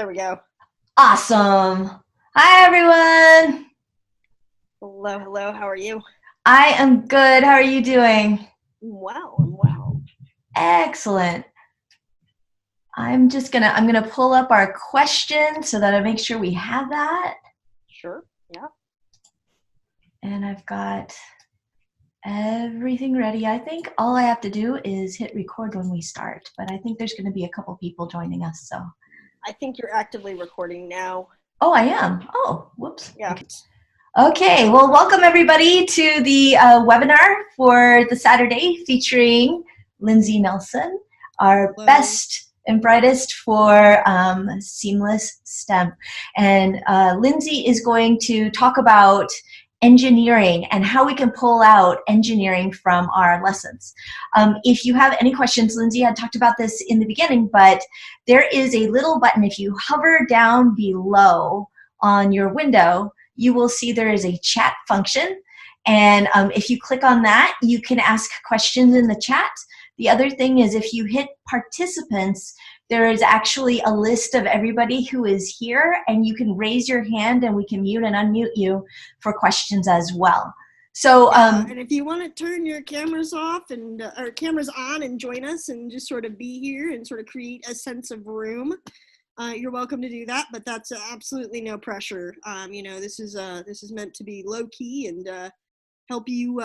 There we go. Awesome. Hi, everyone. Hello, hello. How are you? I am good. How are you doing? I'm well. Excellent. I'm gonna pull up our question so that I make sure we have that. Sure. Yeah. And I've got everything ready. I think all I have to do is hit record when we start, but I think there's gonna be a couple people joining us, so. I think you're actively recording now. Oh, I am. Oh, whoops. Yeah. Okay, well, welcome everybody to the webinar for the Saturday featuring Lindsay Nelson, our Hello. best and brightest for seamless STEM. And Lindsay is going to talk about engineering and how we can pull out engineering from our lessons. If you have any questions, Lindsay had talked about this in the beginning, but there is a little button. If you hover down below on your window, you will see there is a chat function. And if you click on that, you can ask questions in the chat. The other thing is if you hit participants, there is actually a list of everybody who is here, and you can raise your hand and we can mute and unmute you for questions as well. So, and if you want to turn your cameras off and or cameras on and join us and just sort of be here and sort of create a sense of room, you're welcome to do that, but that's absolutely no pressure. This is meant to be low key and help you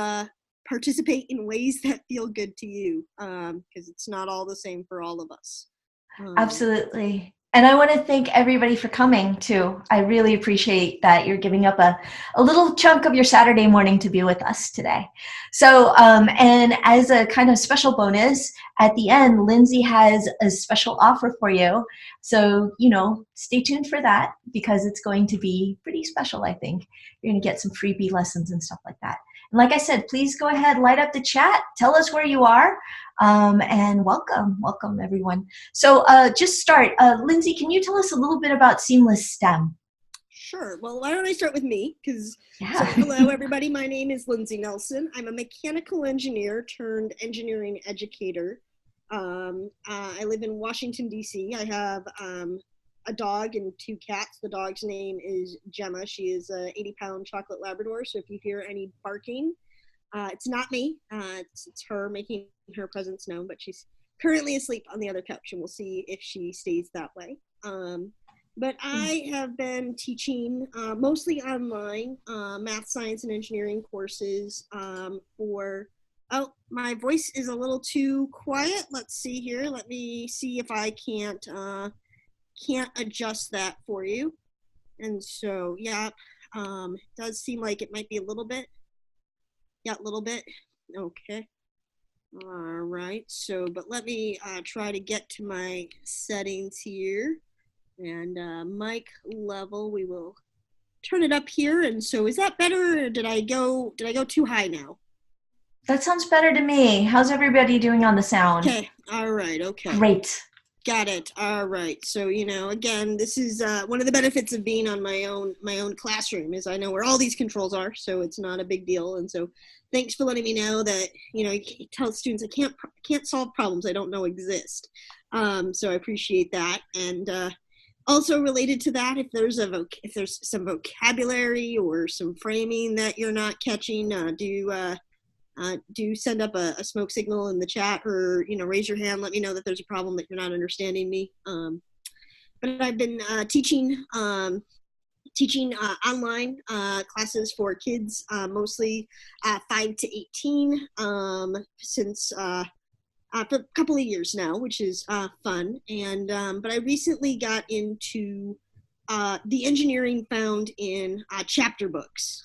participate in ways that feel good to you, because it's not all the same for all of us. Absolutely. And I want to thank everybody for coming too. I really appreciate that you're giving up a little chunk of your Saturday morning to be with us today. So, and as a kind of special bonus, at the end, Lindsay has a special offer for you. So, stay tuned for that because it's going to be pretty special, I think. You're going to get some freebie lessons and stuff like that. And like I said, please go ahead, light up the chat, tell us where you are, and welcome everyone. So just start. Lindsay, can you tell us a little bit about Seamless STEM? Sure. Well, why don't I start with me? Yeah. So hello, everybody. My name is Lindsay Nelson. I'm a mechanical engineer turned engineering educator. I live in Washington, D.C. I have a dog and 2 cats. The dog's name is Gemma. She is a 80-pound chocolate Labrador. So if you hear any barking, it's not me. It's her making her presence known, but she's currently asleep on the other couch, and we'll see if she stays that way. But I have been teaching mostly online math, science, and engineering courses oh, my voice is a little too quiet. Let's see here. Let me see if I can't adjust that for you. And so, yeah, it does seem like it might be a little bit. Yeah, a little bit. Okay. All right. So, but let me try to get to my settings here. And mic level, we will turn it up here. And so, is that better? Or did I go too high now? That sounds better to me. How's everybody doing on the sound? Okay. All right. Okay. Great. Got it. All right. So, again, this is one of the benefits of being on my own classroom is I know where all these controls are, so it's not a big deal. And so thanks for letting me know that, you tell students I can't solve problems I don't know exist. So I appreciate that. And also related to that, if there's some vocabulary or some framing that you're not catching, do send up a smoke signal in the chat, or raise your hand, let me know that there's a problem, that you're not understanding me. But I've been teaching online classes for kids, mostly 5 to 18, since for a couple of years now, which is fun. And but I recently got into the engineering found in chapter books.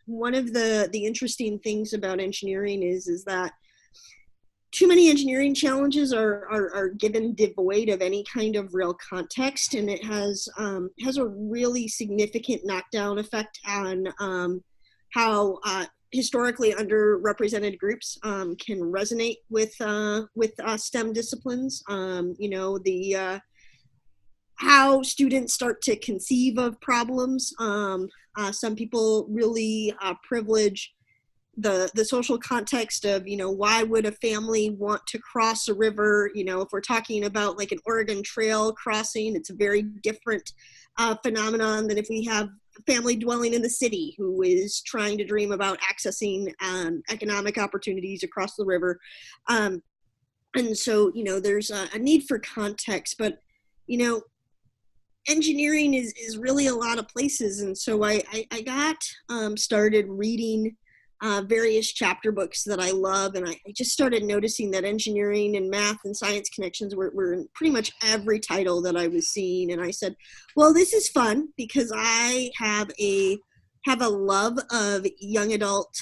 One of the interesting things about engineering is that too many engineering challenges are given devoid of any kind of real context, and it has a really significant knockdown effect on how historically underrepresented groups can resonate with STEM disciplines. How students start to conceive of problems. Some people really privilege the social context of, why would a family want to cross a river? If we're talking about like an Oregon Trail crossing, it's a very different phenomenon than if we have a family dwelling in the city who is trying to dream about accessing economic opportunities across the river. And so, there's a need for context, but, engineering is really a lot of places. And so I got started reading various chapter books that I love. And I just started noticing that engineering and math and science connections were in pretty much every title that I was seeing. And I said, well, this is fun because I have a love of young adult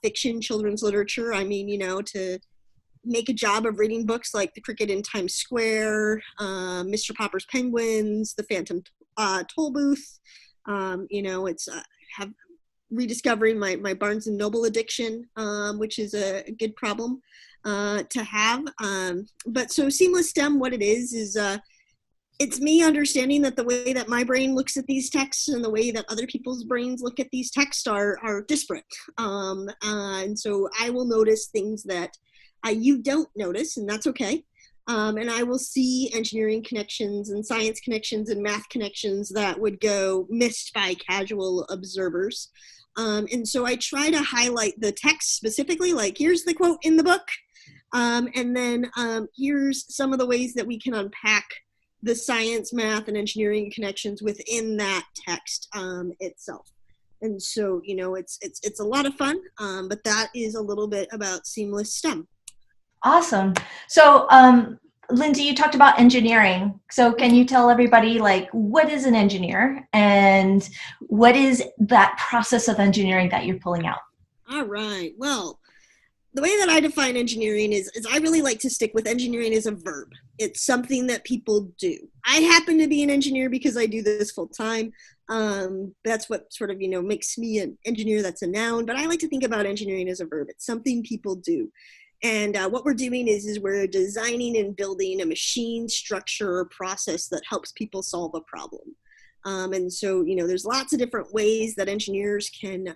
fiction, children's literature. I mean, to make a job of reading books like The Cricket in Times Square, Mr. Popper's Penguins, The Phantom Toll Booth. It's have rediscovering my Barnes and Noble addiction, which is a good problem to have. But so Seamless STEM, what it is it's me understanding that the way that my brain looks at these texts and the way that other people's brains look at these texts are disparate. And so I will notice things that you don't notice, and that's okay. And I will see engineering connections and science connections and math connections that would go missed by casual observers. And so I try to highlight the text specifically, like here's the quote in the book, and then here's some of the ways that we can unpack the science, math, and engineering connections within that text itself. And so, it's a lot of fun, but that is a little bit about Seamless STEM. Awesome. So, Lindsay, you talked about engineering. So can you tell everybody, like, what is an engineer and what is that process of engineering that you're pulling out? All right. Well, the way that I define engineering is I really like to stick with engineering as a verb. It's something that people do. I happen to be an engineer because I do this full time. That's what sort of, makes me an engineer. That's a noun. But I like to think about engineering as a verb. It's something people do. And what we're doing is we're designing and building a machine, structure, or process that helps people solve a problem. And so, there's lots of different ways that engineers can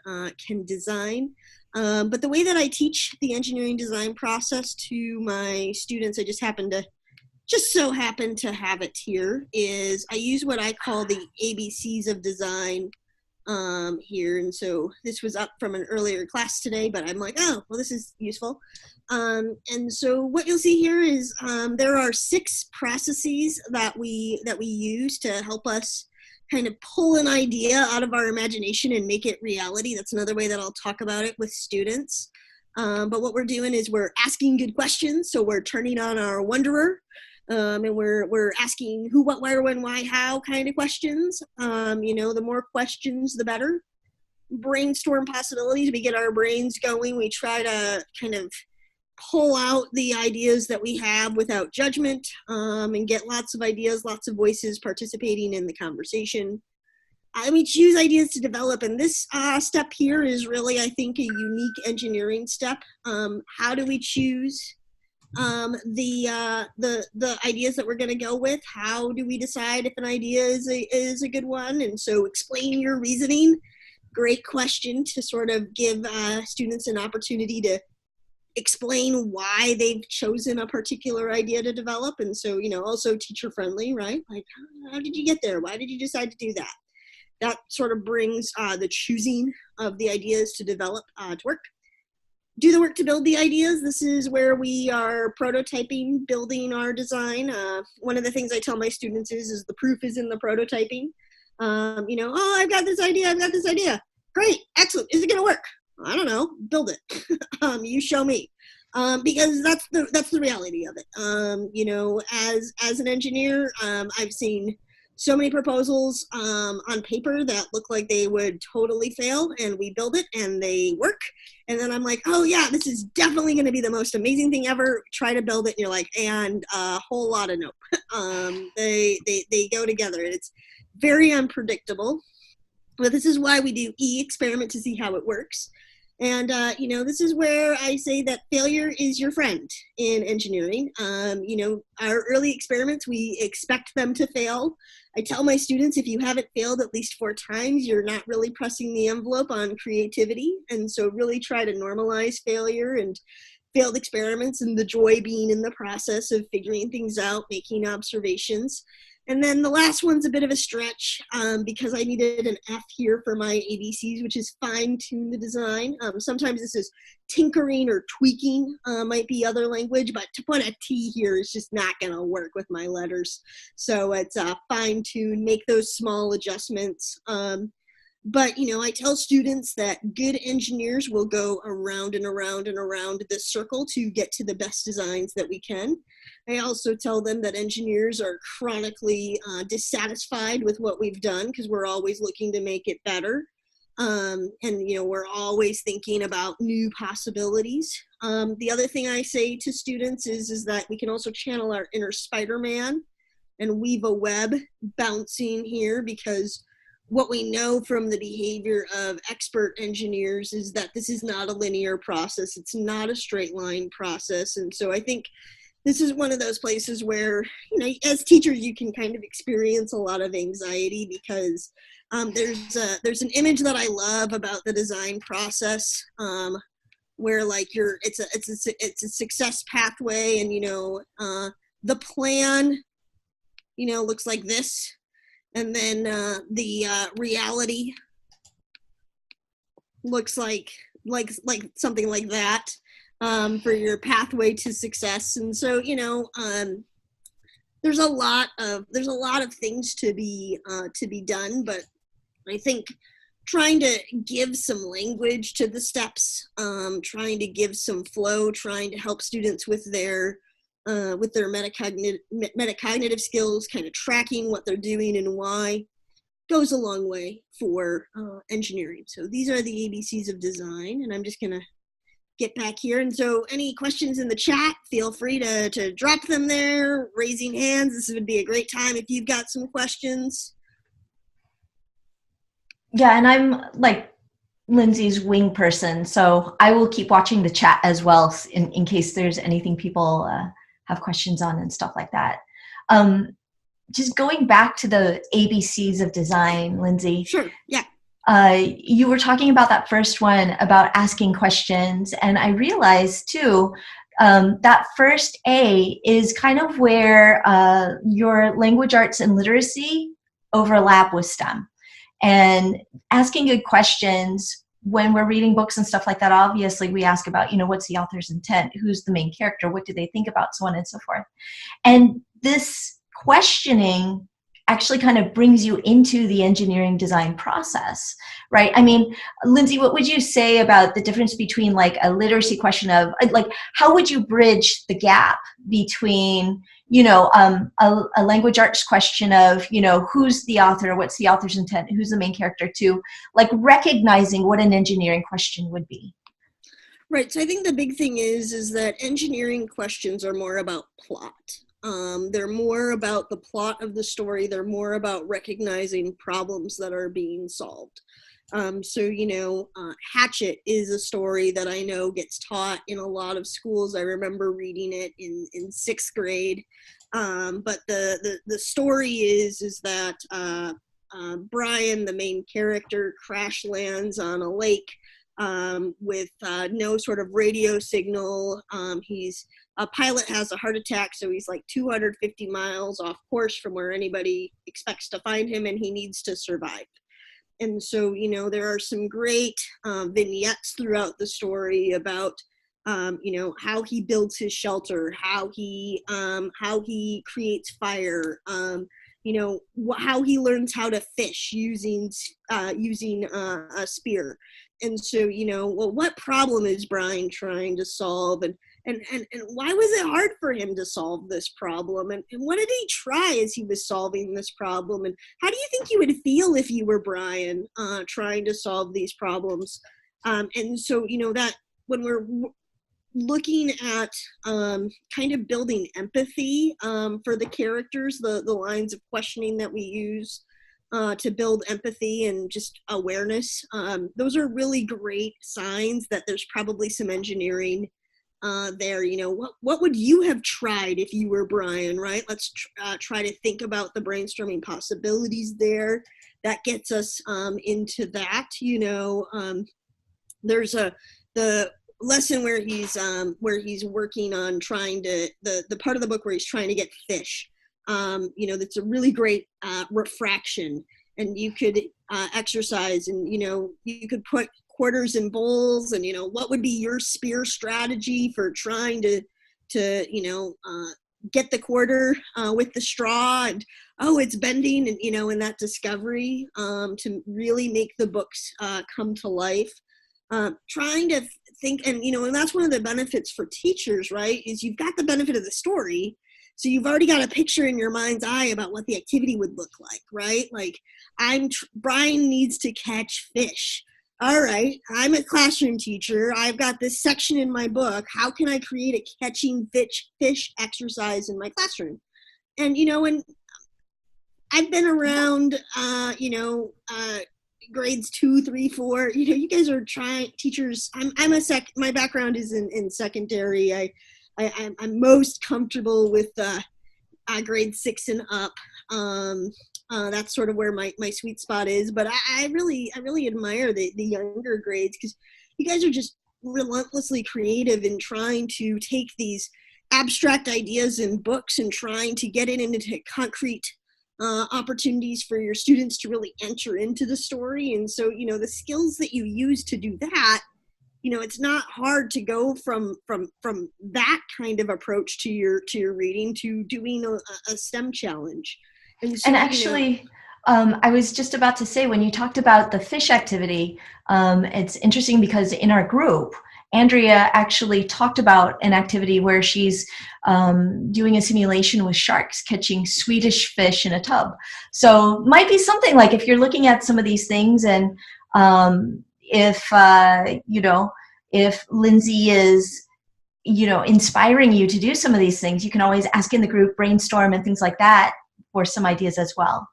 design. But the way that I teach the engineering design process to my students, I just so happen to have it here, is I use what I call the ABCs of design here. And so this was up from an earlier class today, but I'm like, oh, well, this is useful. And so what you'll see here is there are 6 processes that we use to help us kind of pull an idea out of our imagination and make it reality. That's another way that I'll talk about it with students. But what we're doing is we're asking good questions. So we're turning on our wonderer. And we're asking who, what, where, when, why, how kind of questions. The more questions, the better. Brainstorm possibilities. We get our brains going. We try to kind of pull out the ideas that we have without judgment, and get lots of ideas, lots of voices participating in the conversation. We choose ideas to develop, and this step here is really, I think, a unique engineering step. How do we choose the ideas that we're going to go with? How do we decide if an idea is a good one? And so explain your reasoning. Great question to sort of give students an opportunity to explain why they've chosen a particular idea to develop. And so, also teacher friendly, right? Like, how did you get there? Why did you decide to do that? That sort of brings the choosing of the ideas to develop to work. Do the work to build the ideas. This is where we are prototyping, building our design. One of the things I tell my students is the proof is in the prototyping. Oh, I've got this idea. Great, excellent. Is it going to work? I don't know. Build it. You show me. Because that's the reality of it. As an engineer, I've seen so many proposals on paper that look like they would totally fail, and we build it and they work. And then I'm like, oh yeah, this is definitely going to be the most amazing thing ever. Try to build it, and you're like, and a whole lot of nope. They go together. It's very unpredictable. But this is why we do experiment to see how it works. And, this is where I say that failure is your friend in engineering. Our early experiments, we expect them to fail. I tell my students, if you haven't failed at least 4 times, you're not really pressing the envelope on creativity. And so really try to normalize failure and failed experiments and the joy being in the process of figuring things out, making observations. And then the last one's a bit of a stretch because I needed an F here for my ABCs, which is fine-tune the design. Sometimes this is tinkering or tweaking, might be other language, but to put a T here is just not going to work with my letters. So it's fine-tune, make those small adjustments. But, I tell students that good engineers will go around and around and around this circle to get to the best designs that we can. I also tell them that engineers are chronically dissatisfied with what we've done because we're always looking to make it better. We're always thinking about new possibilities. The other thing I say to students is that we can also channel our inner Spider-Man and weave a web bouncing here, because what we know from the behavior of expert engineers is that this is not a linear process. It's not a straight line process. And so I think this is one of those places where, as teachers, you can kind of experience a lot of anxiety because there's an image that I love about the design process where it's a success pathway, and the plan looks like this, and then the reality looks like something like that. For your pathway to success. And so, there's a lot of things to be done, but I think trying to give some language to the steps, trying to give some flow, trying to help students with their metacognitive skills, kind of tracking what they're doing and why, goes a long way for engineering. So these are the ABCs of design, and I'm just gonna get back here. And so any questions in the chat, feel free to drop them there, raising hands. This would be a great time if you've got some questions. Yeah, and I'm like Lindsay's wing person, so I will keep watching the chat as well in case there's anything people have questions on and stuff like that. Just going back to the ABCs of design, Lindsay. Sure, yeah. You were talking about that first one about asking questions, and I realized too that first A is kind of where your language arts and literacy overlap with STEM. And asking good questions when we're reading books and stuff like that, obviously we ask about, what's the author's intent, who's the main character, what do they think about, so on and so forth. And this questioning actually kind of brings you into the engineering design process, right? I mean, Lindsay, what would you say about the difference between like a literacy question of like, how would you bridge the gap between, a language arts question of, who's the author, what's the author's intent, who's the main character, to like recognizing what an engineering question would be? Right, so I think the big thing is that engineering questions are more about plot. They're more about the plot of the story. They're more about recognizing problems that are being solved. Hatchet is a story that I know gets taught in a lot of schools. I remember reading it in 6th grade. But the story is that Brian, the main character, crash lands on a lake with no sort of radio signal. A pilot has a heart attack, so he's like 250 miles off course from where anybody expects to find him, and he needs to survive. And so, there are some great vignettes throughout the story about, how he builds his shelter, how he creates fire, how he learns how to fish using a spear. And so, what problem is Brian trying to solve? And why was it hard for him to solve this problem? And what did he try as he was solving this problem? And how do you think you would feel if you were Brian trying to solve these problems? And so, that when we're looking at kind of building empathy for the characters, the lines of questioning that we use, to build empathy and just awareness. Those are really great signs that there's probably some engineering there. You know, what would you have tried if you were Brian, right? Let's try to think about the brainstorming possibilities there. That gets us into that. You know, there's the lesson where he's working on trying to the part of the book where he's trying to get fish. You know, that's a really great refraction, and you could exercise, and you know, you could put quarters in bowls, and you know, what would be your spear strategy for trying to you know, get the quarter with the straw, and oh, it's bending, and you know, and that discovery to really make the books come to life. Trying to think, and you know, and that's one of the benefits for teachers, right, is you've got the benefit of the story, so you've already got a picture in your mind's eye about what the activity would look like, right? Like, Brian needs to catch fish. All right, I'm a classroom teacher, I've got this section in my book, how can I create a catching fish exercise in my classroom? And you know, and I've been around you know, grades 2, 3, 4. You know, you guys are teachers. My background is in secondary. I'm most comfortable with grade 6 and up. That's sort of where my sweet spot is. But I really admire the younger grades, because you guys are just relentlessly creative in trying to take these abstract ideas in books and trying to get it into concrete opportunities for your students to really enter into the story. And so, you know, the skills that you use to do that, you know, it's not hard to go from that kind of approach to your reading to doing a STEM challenge. And so, And actually, I was just about to say, when you talked about the fish activity, it's interesting because in our group, Andrea actually talked about an activity where she's doing a simulation with sharks catching Swedish fish in a tub. So might be something like, if you're looking at some of these things, and if you know, if Lindsay is, you know, inspiring you to do some of these things, you can always ask in the group, brainstorm and things like that for some ideas as well.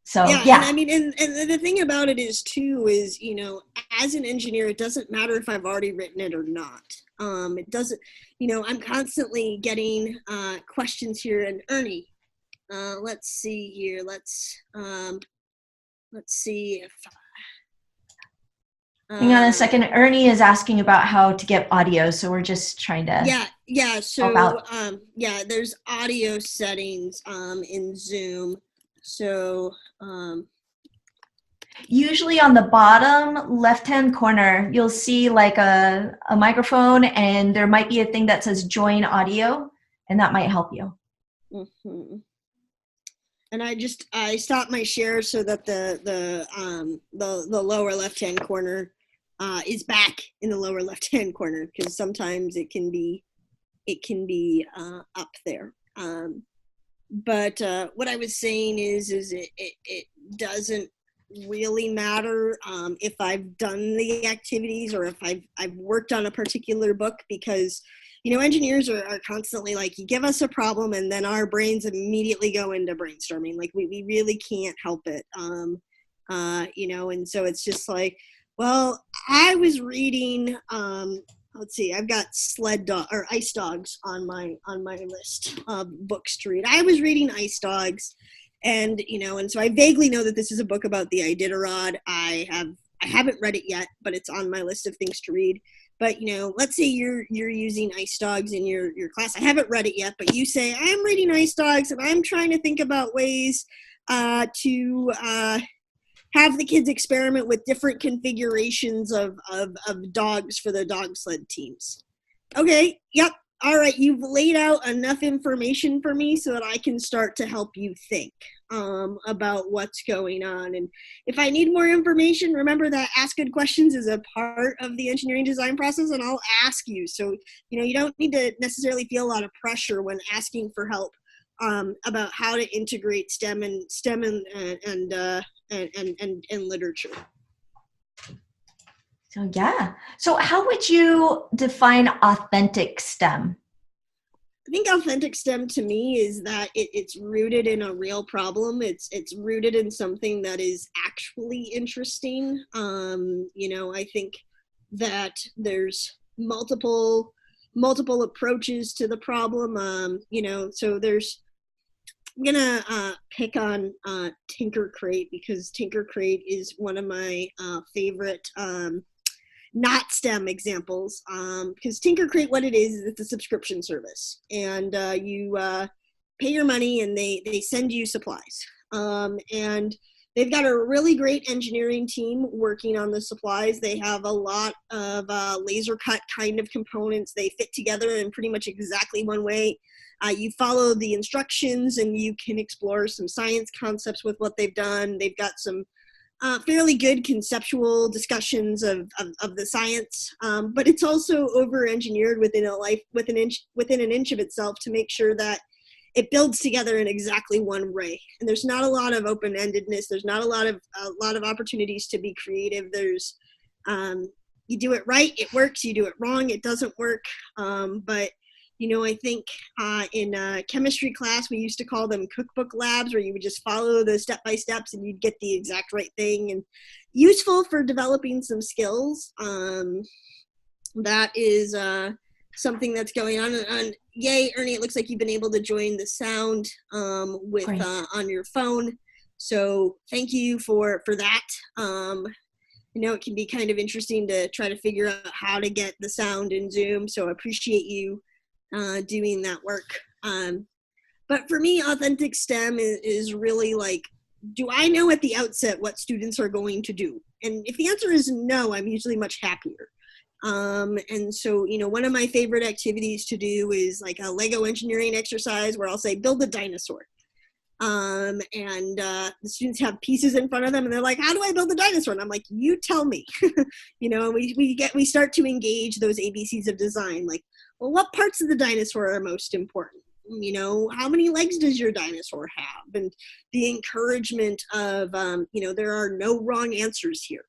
So yeah. And I mean, and the thing about it is too, is, you know, as an engineer, it doesn't matter if I've already written it or not. It doesn't, you know, I'm constantly getting questions here. And Ernie, let's see here. Let's see if. Hang on a second. Ernie is asking about how to get audio, so we're just trying to. Yeah. So yeah, there's audio settings in Zoom. So usually on the bottom left-hand corner, you'll see like a microphone, and there might be a thing that says join audio, and that might help you. Mm-hmm. And I stopped my share so that the lower left-hand corner is back in the lower left-hand corner, because sometimes it can be up there. But what I was saying is it doesn't really matter if I've done the activities or if I've worked on a particular book, because, you know, engineers are constantly like, you give us a problem and then our brains immediately go into brainstorming. Like we really can't help it. You know, and so it's just like, well, I was reading, let's see, I've got Ice Dogs on my list of books to read. I was reading Ice Dogs, and you know, and so I vaguely know that this is a book about the Iditarod. I haven't read it yet, but it's on my list of things to read. But you know, let's say you're using Ice Dogs in your class. I haven't read it yet, but you say, I'm reading Ice Dogs and I'm trying to think about ways to have the kids experiment with different configurations of dogs for the dog sled teams. Okay, yep, all right, you've laid out enough information for me so that I can start to help you think about what's going on. And if I need more information, remember that ask good questions is a part of the engineering design process, and I'll ask you. So, you know, you don't need to necessarily feel a lot of pressure when asking for help about how to integrate STEM and literature. So yeah. So how would you define authentic STEM? I think authentic STEM to me is that it's rooted in a real problem. It's rooted in something that is actually interesting. I think that there's multiple approaches to the problem. So there's I'm gonna pick on Tinker Crate because Tinker Crate is one of my favorite not STEM examples. Because Tinker Crate, what it is it's a subscription service, and you pay your money, and they send you supplies. And they've got a really great engineering team working on the supplies. They have a lot of laser cut kind of components. They fit together in pretty much exactly one way. You follow the instructions and you can explore some science concepts with what they've done. They've got some fairly good conceptual discussions of the science, but it's also over-engineered within an inch of itself to make sure that it builds together in exactly one way. And there's not a lot of open-endedness. There's not a lot of opportunities to be creative. There's you do it right, it works. You do it wrong, it doesn't work. But I think in chemistry class, we used to call them cookbook labs, where you would just follow the step-by-steps and you'd get the exact right thing, and useful for developing some skills. That is something that's going on. And yay, Ernie, it looks like you've been able to join the sound with on your phone. So thank you for that. It can be kind of interesting to try to figure out how to get the sound in Zoom. So I appreciate you doing that work. But for me, authentic STEM is really like, do I know at the outset what students are going to do? And if the answer is no, I'm usually much happier. And so, one of my favorite activities to do is like a Lego engineering exercise where I'll say, build a dinosaur. And the students have pieces in front of them and they're like, how do I build a dinosaur? And I'm like, you tell me. We start to engage those ABCs of design, like, well, what parts of the dinosaur are most important? How many legs does your dinosaur have? And the encouragement of, there are no wrong answers here.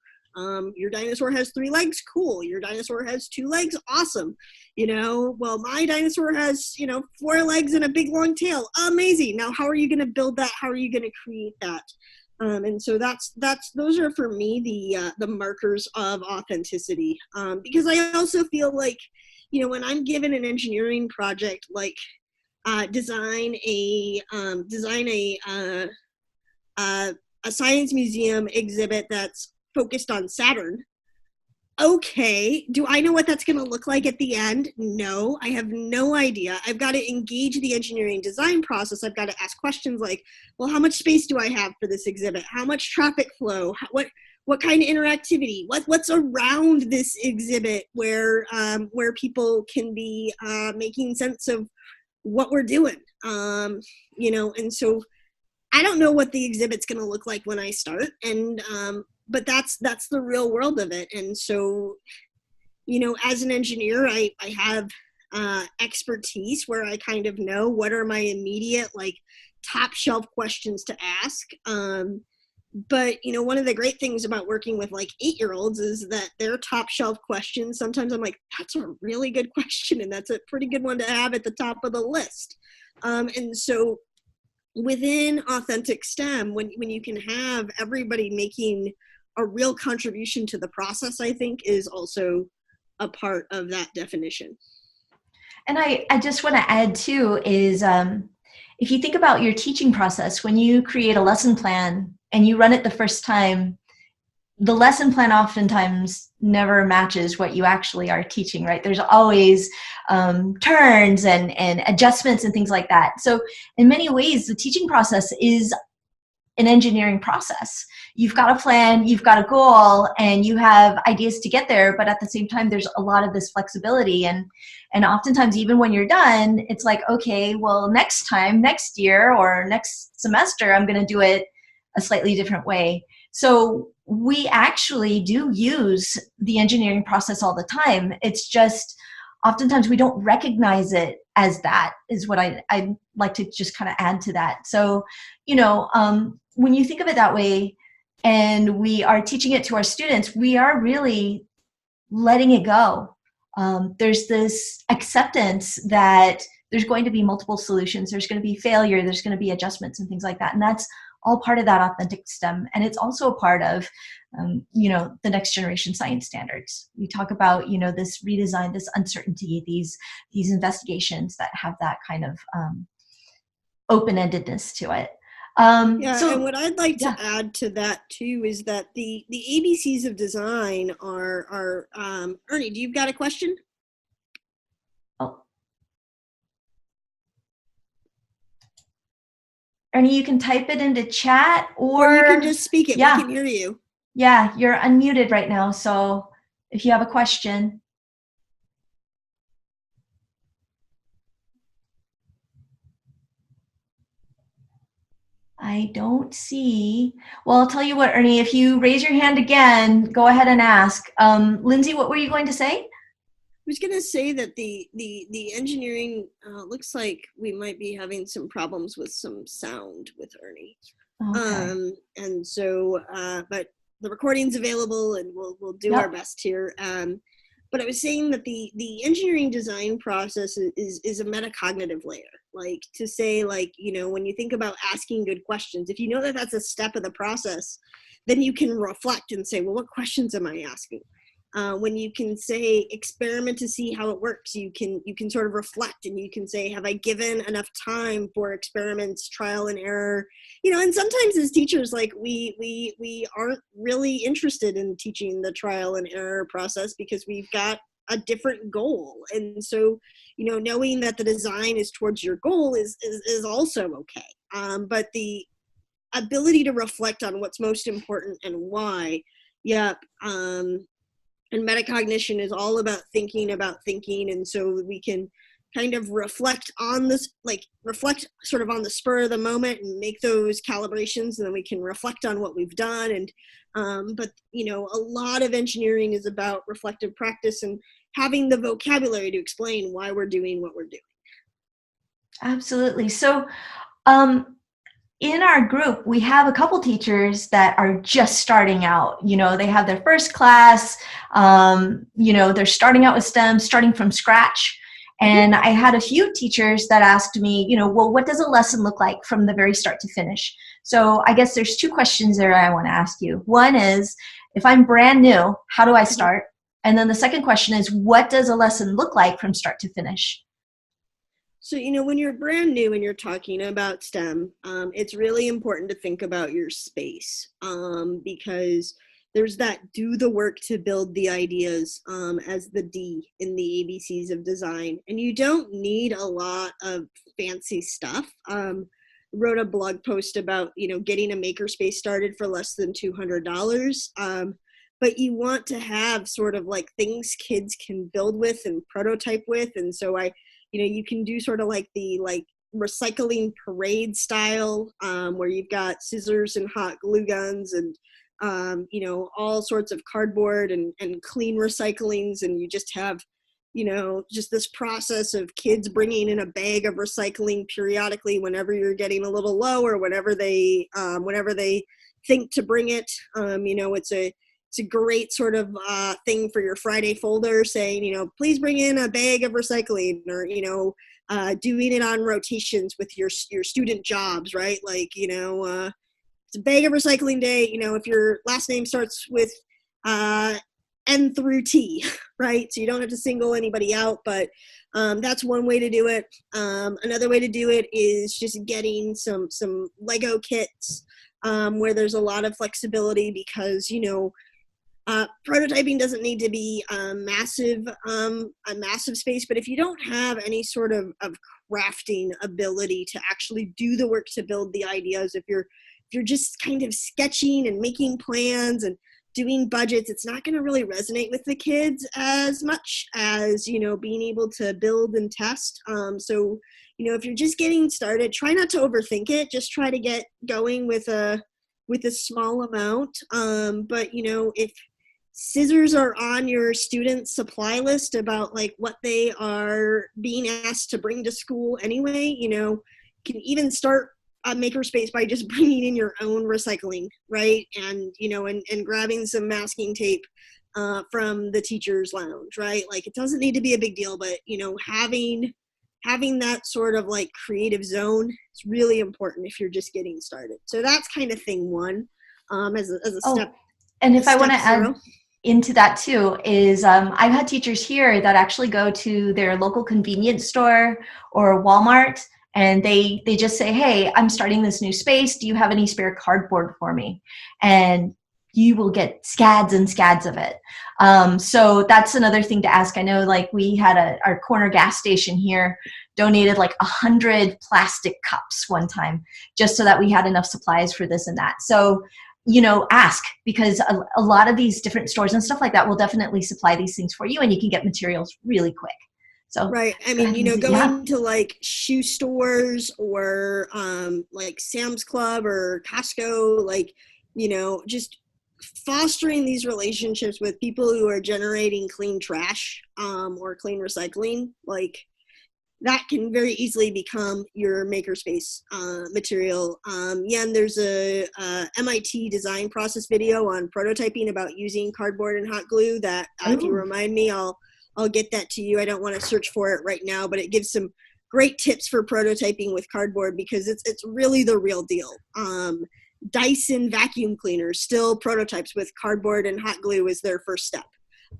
Your dinosaur has 3 legs, cool. Your dinosaur has 2 legs, awesome. Well, my dinosaur has, 4 legs and a big long tail, amazing. Now, how are you going to build that? How are you going to create that? And so those are for me the markers of authenticity. Because I also feel like, when I'm given an engineering project, like design a science museum exhibit that's focused on Saturn. Okay, do I know what that's going to look like at the end? No, I have no idea. I've got to engage the engineering design process. I've got to ask questions like, well, how much space do I have for this exhibit? How much traffic flow? What kind of interactivity? What's around this exhibit where people can be making sense of what we're doing? And so I don't know what the exhibit's going to look like when I start, and but that's the real world of it. And so, as an engineer, I have expertise where I kind of know what are my immediate, like, top shelf questions to ask. But, one of the great things about working with like 8-year-olds is that their top shelf questions, sometimes I'm like, that's a really good question. And that's a pretty good one to have at the top of the list. And so within authentic STEM, when you can have everybody making a real contribution to the process, I think is also a part of that definition. And I just want to add too is if you think about your teaching process, when you create a lesson plan and you run it the first time, the lesson plan oftentimes never matches what you actually are teaching, right? There's always turns and adjustments and things like that. So in many ways, the teaching process is an engineering process. You've got a plan, you've got a goal, and you have ideas to get there, but at the same time, there's a lot of this flexibility. And oftentimes, even when you're done, it's like, okay, well, next time, next year, or next semester, I'm going to do it a slightly different way. So we actually do use the engineering process all the time. It's just oftentimes we don't recognize it as that, is what I'd like to just kind of add to that. So, when you think of it that way and we are teaching it to our students, we are really letting it go. There's this acceptance that there's going to be multiple solutions. There's going to be failure. There's going to be adjustments and things like that. And that's all part of that authentic STEM. And it's also a part of, the next generation science standards. We talk about, this redesign, this uncertainty, these investigations that have that kind of open-endedness to it. And what I'd like to add to that too is that the ABCs of design are Ernie, do you've got a question? Oh. Ernie, you can type it into chat or you can just speak it. Yeah. We can hear you. Yeah, you're unmuted right now. So if you have a question. I don't see. Well, I'll tell you what, Ernie, if you raise your hand again, go ahead and ask. Lindsay, what were you going to say? I was going to say that the engineering looks like we might be having some problems with some sound with Ernie. Okay. And so, but the recording's available, and we'll do our best here. But I was saying that the engineering design process is a metacognitive layer. Like to say, like, when you think about asking good questions, if you know that that's a step of the process, then you can reflect and say, well, what questions am I asking? When you can say experiment to see how it works, you can sort of reflect, and you can say, have I given enough time for experiments, trial and error? And sometimes as teachers, like we aren't really interested in teaching the trial and error process because we've got a different goal. And so, knowing that the design is towards your goal is also okay. But the ability to reflect on what's most important and why, and metacognition is all about thinking, and so we can kind of reflect on this, reflect sort of on the spur of the moment and make those calibrations, and then we can reflect on what we've done. And but a lot of engineering is about reflective practice and having the vocabulary to explain why we're doing what we're doing. Absolutely. So in our group, we have a couple teachers that are just starting out. They have their first class, they're starting out with STEM, starting from scratch. And I had a few teachers that asked me, well, what does a lesson look like from the very start to finish? So I guess there's two questions there I want to ask you. One is, if I'm brand new, how do I start? And then the second question is, what does a lesson look like from start to finish? So, when you're brand new and you're talking about STEM, it's really important to think about your space, because there's that do the work to build the ideas as the D in the ABCs of design. And you don't need a lot of fancy stuff. Wrote a blog post about, getting a makerspace started for less than $200. But you want to have sort of like things kids can build with and prototype with. And so you can do sort of like the recycling parade style, where you've got scissors and hot glue guns and, all sorts of cardboard and clean recyclings. And you just have, just this process of kids bringing in a bag of recycling periodically whenever you're getting a little low, or whenever they think to bring it. It's a great sort of thing for your Friday folder, saying, please bring in a bag of recycling, or, doing it on rotations with your student jobs, right? Like, it's a bag of recycling day, if your last name starts with N through T, right? So you don't have to single anybody out, but that's one way to do it. Another way to do it is just getting some Lego kits where there's a lot of flexibility, because, prototyping doesn't need to be a massive space, but if you don't have any sort of crafting ability to actually do the work to build the ideas, if you're just kind of sketching and making plans and doing budgets, it's not going to really resonate with the kids as much as, being able to build and test. So, if you're just getting started, try not to overthink it. Just try to get going with a small amount. But, if scissors are on your student supply list about like what they are being asked to bring to school anyway, you can even start a makerspace by just bringing in your own recycling, right? And, and grabbing some masking tape from the teacher's lounge, right? Like, it doesn't need to be a big deal, but, having having that sort of like creative zone is really important if you're just getting started. So that's kind of thing one, as a step. And if I want to zero. add into that too, is I've had teachers here that actually go to their local convenience store or Walmart, and they just say, hey, I'm starting this new space. Do you have any spare cardboard for me? And you will get scads and scads of it. So that's another thing to ask. I know like we had our corner gas station here donated like 100 plastic cups one time just so that we had enough supplies for this and that. So, you know, ask, because a lot of these different stores and stuff like that will definitely supply these things for you, and you can get materials really quick. So right. I mean, you know, going to like shoe stores or like Sam's Club or Costco, like, you know, just fostering these relationships with people who are generating clean trash or clean recycling, like that can very easily become your makerspace material. Yeah, and there's a MIT design process video on prototyping about using cardboard and hot glue that if you remind me, I'll get that to you. I don't want to search for it right now, but it gives some great tips for prototyping with cardboard because it's really the real deal. Dyson vacuum cleaners still prototypes with cardboard and hot glue is their first step.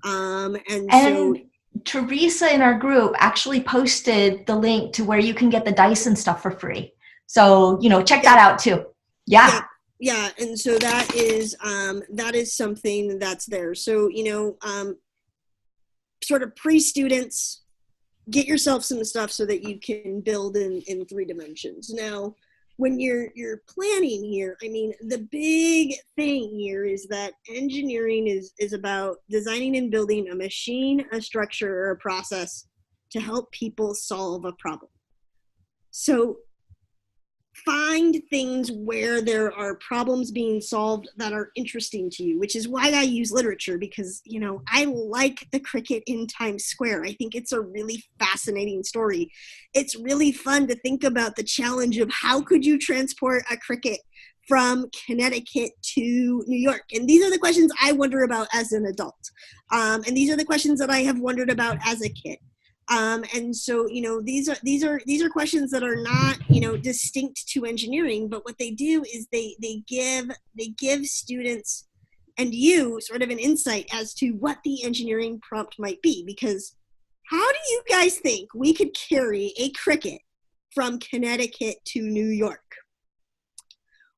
And so Teresa in our group actually posted the link to where you can get the Dyson stuff for free. So, you know, check that out too. Yeah. Yeah. And so that is something that's there. So, you know, sort of pre-students, get yourself some stuff so that you can build in 3 dimensions. Now, when you're planning here, I mean, the big thing here is that engineering is about designing and building a machine, a structure, or a process to help people solve a problem. So find things where there are problems being solved that are interesting to you, which is why I use literature, because, you know, I like the cricket in Times Square. I think it's a really fascinating story. It's really fun to think about the challenge of how could you transport a cricket from Connecticut to New York? And these are the questions I wonder about as an adult. And these are the questions that I have wondered about as a kid. And so, you know, these are questions that are not, you know, distinct to engineering, but what they do is they give students and you sort of an insight as to what the engineering prompt might be. Because how do you guys think we could carry a cricket from Connecticut to New York?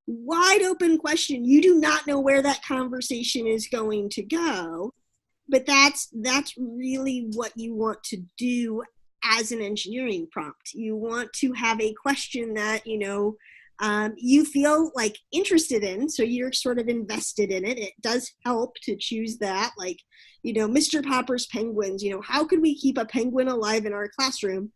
Wide open question. You do not know where that conversation is going to go. But that's really what you want to do as an engineering prompt. You want to have a question that, you know, you feel like interested in, so you're sort of invested in it. It does help to choose that, like, you know, Mr. Popper's penguins, you know, how could we keep a penguin alive in our classroom?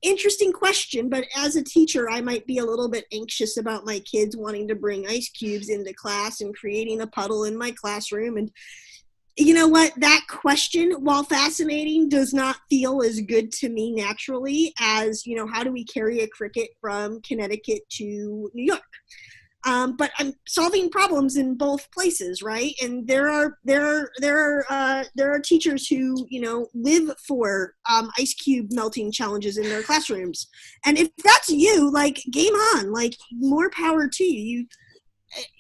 Interesting question, but as a teacher, I might be a little bit anxious about my kids wanting to bring ice cubes into class and creating a puddle in my classroom. And you know what? That question, while fascinating, does not feel as good to me naturally as, you know, how do we carry a cricket from Connecticut to New York? But I'm solving problems in both places, right? And there are teachers who, you know, live for ice cube melting challenges in their classrooms. And if that's you, like, game on, like, more power to you.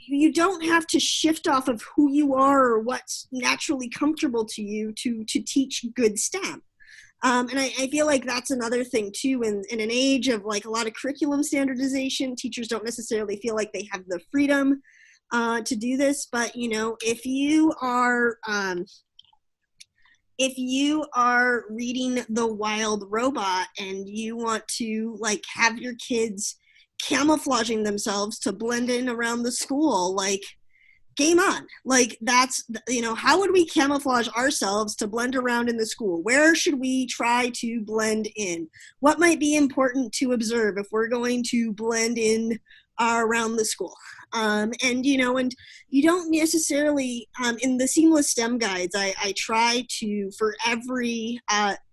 You don't have to shift off of who you are or what's naturally comfortable to you to teach good STEM. And I feel like that's another thing too, in an age of like a lot of curriculum standardization, teachers don't necessarily feel like they have the freedom to do this. But, you know, if you are reading The Wild Robot and you want to like have your kids camouflaging themselves to blend in around the school, like, game on. Like, that's, you know, how would we camouflage ourselves to blend around in the school? Where should we try to blend in? What might be important to observe if we're going to blend in around the school? And, you know, and you don't necessarily, in the Seamless STEM guides, I try to, for every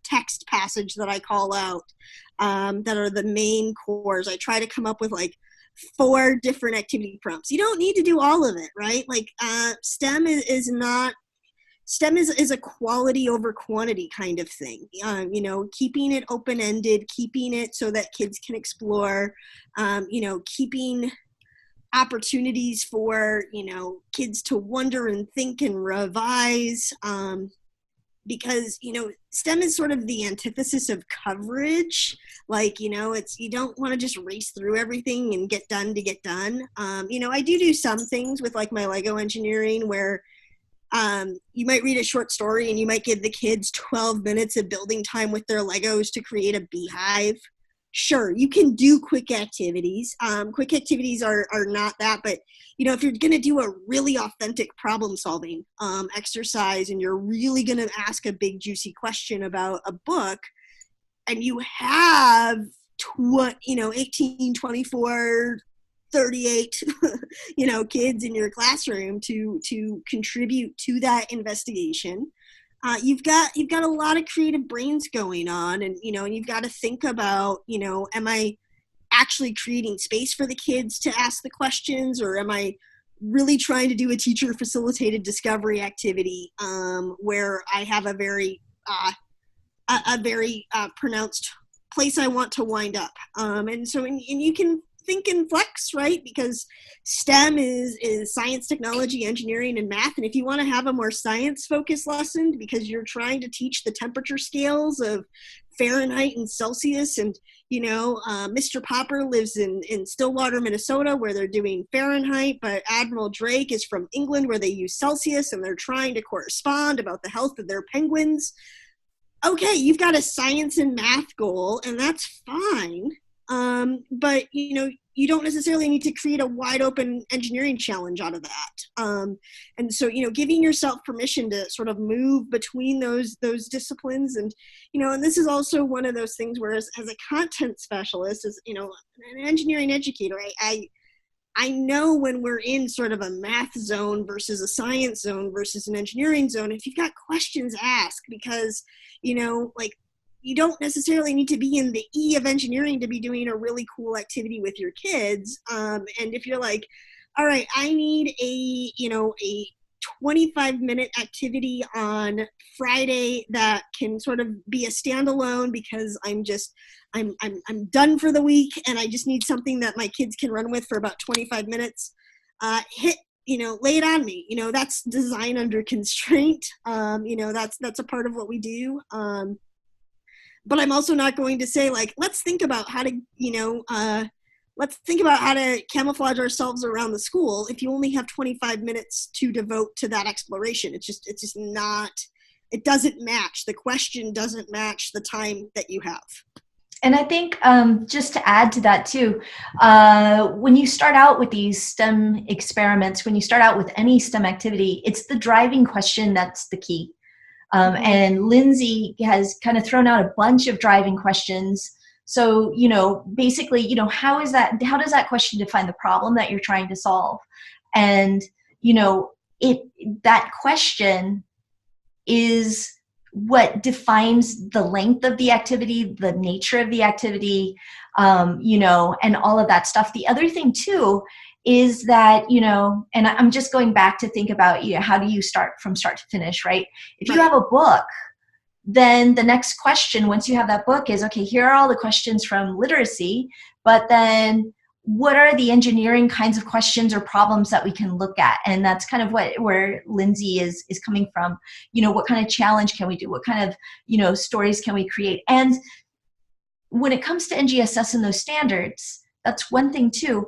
text passage that I call out, that are the main cores, I try to come up with like 4 different activity prompts. You don't need to do all of it, right? Like, STEM STEM is a quality over quantity kind of thing. Keeping it open-ended, keeping it so that kids can explore, keeping opportunities for, kids to wonder and think and revise, because, STEM is sort of the antithesis of coverage. Like, you don't want to just race through everything and get done to get done. I do some things with like my Lego engineering where you might read a short story and you might give the kids 12 minutes of building time with their Legos to create a beehive. Sure, you can do quick activities. Quick activities are not that, but if you're going to do a really authentic problem solving exercise and you're really going to ask a big juicy question about a book, and you have 18, 24, 38 kids in your classroom to contribute to that investigation, you've got a lot of creative brains going on, and you've got to think about, am I actually creating space for the kids to ask the questions, or am I really trying to do a teacher facilitated discovery activity where I have a very pronounced place I want to wind up, and you can think and flex, right? Because STEM is science, technology, engineering, and math. And if you want to have a more science-focused lesson because you're trying to teach the temperature scales of Fahrenheit and Celsius, and Mr. Popper lives in Stillwater, Minnesota, where they're doing Fahrenheit, but Admiral Drake is from England, where they use Celsius, and they're trying to correspond about the health of their penguins. Okay, you've got a science and math goal, and that's fine. But you don't necessarily need to create a wide open engineering challenge out of that. And so, giving yourself permission to sort of move between those disciplines, and, and this is also one of those things where as a content specialist, as, an engineering educator, I know when we're in sort of a math zone versus a science zone versus an engineering zone, if you've got questions, ask, because, you don't necessarily need to be in the E of engineering to be doing a really cool activity with your kids. And if you're like, all right, I need a 25-minute activity on Friday that can sort of be a standalone because I'm done for the week and I just need something that my kids can run with for about 25 minutes. Lay it on me. That's design under constraint. That's a part of what we do. But I'm also not going to say, like, let's think about how to camouflage ourselves around the school if you only have 25 minutes to devote to that exploration. It's just not, it doesn't match. The question doesn't match the time that you have. And I think just to add to that too, when you start out with these STEM experiments, when you start out with any STEM activity, it's the driving question that's the key. And Lindsay has kind of thrown out a bunch of driving questions. So, basically, how does that question define the problem that you're trying to solve? And, that question is what defines the length of the activity, the nature of the activity, and all of that stuff. The other thing too is that, and I'm just going back to think about, how do you start from start to finish, right? If you have a book, then the next question, once you have that book, is, okay, here are all the questions from literacy, but then what are the engineering kinds of questions or problems that we can look at? And that's kind of where Lindsay is coming from. What kind of challenge can we do? What kind of, stories can we create? And when it comes to NGSS and those standards, that's one thing too.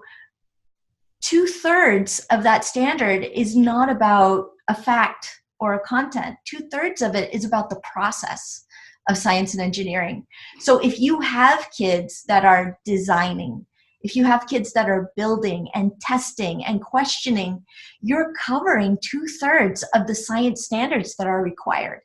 2/3 of that standard is not about a fact or a content. 2/3 of it is about the process of science and engineering. So if you have kids that are designing, if you have kids that are building and testing and questioning, you're covering 2/3 of the science standards that are required.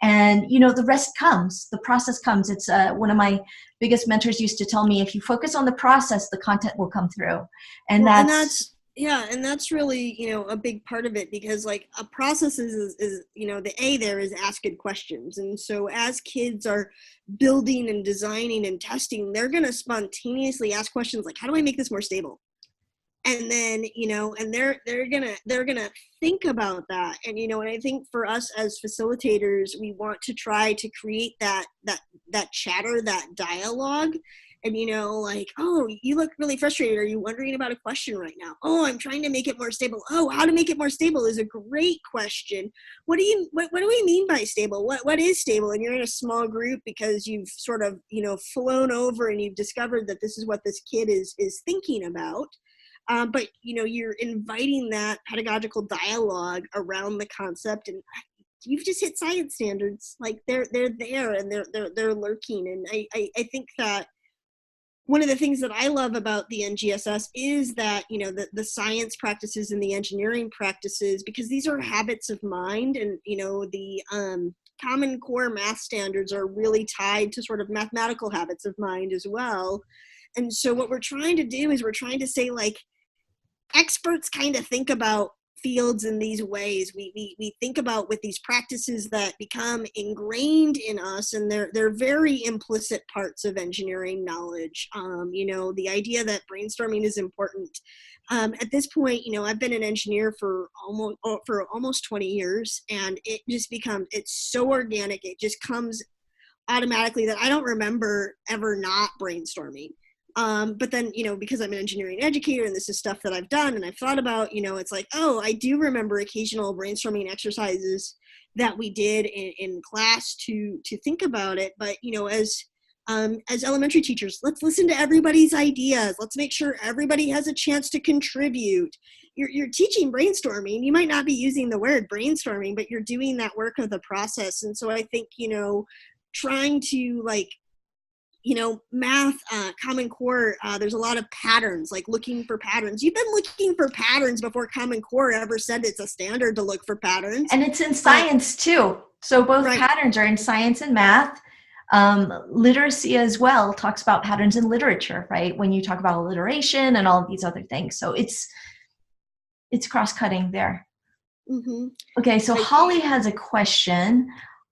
And, the rest comes, the process comes. It's one of my biggest mentors used to tell me, if you focus on the process, the content will come through. And that's really, a big part of it, because like a process is the A there is ask good questions. And so as kids are building and designing and testing, they're going to spontaneously ask questions like, how do I make this more stable? And then, and they're gonna think about that. And, and I think for us as facilitators, we want to try to create that chatter, that dialogue. And, like, oh, you look really frustrated. Are you wondering about a question right now? Oh, I'm trying to make it more stable. Oh, how to make it more stable is a great question. What do we mean by stable? What is stable? And you're in a small group because you've sort of, flown over and you've discovered that this is what this kid is thinking about. But, you're inviting that pedagogical dialogue around the concept, and you've just hit science standards. Like they're there and they're lurking. And I think that one of the things that I love about the NGSS is that, the science practices and the engineering practices, because these are habits of mind, and, the Common Core math standards are really tied to sort of mathematical habits of mind as well. And so what we're trying to do is we're trying to say, like, experts kind of think about fields in these ways. We think about with these practices that become ingrained in us, and they're very implicit parts of engineering knowledge. The idea that brainstorming is important. At this point, I've been an engineer for almost 20 years, and it just it's so organic. It just comes automatically that I don't remember ever not brainstorming. But then, because I'm an engineering educator and this is stuff that I've done and I've thought about, it's like, oh, I do remember occasional brainstorming exercises that we did in class to think about it. But, as elementary teachers, let's listen to everybody's ideas. Let's make sure everybody has a chance to contribute. You're teaching brainstorming. You might not be using the word brainstorming, but you're doing that work of the process. And so I think, trying to, like, math, Common Core, there's a lot of patterns, like looking for patterns. You've been looking for patterns before Common Core ever said it's a standard to look for patterns. And it's in science too. So both right. Patterns are in science and math. Literacy as well talks about patterns in literature, right? When you talk about alliteration and all of these other things. So it's cross-cutting there. Mm-hmm. Okay, so Holly has a question.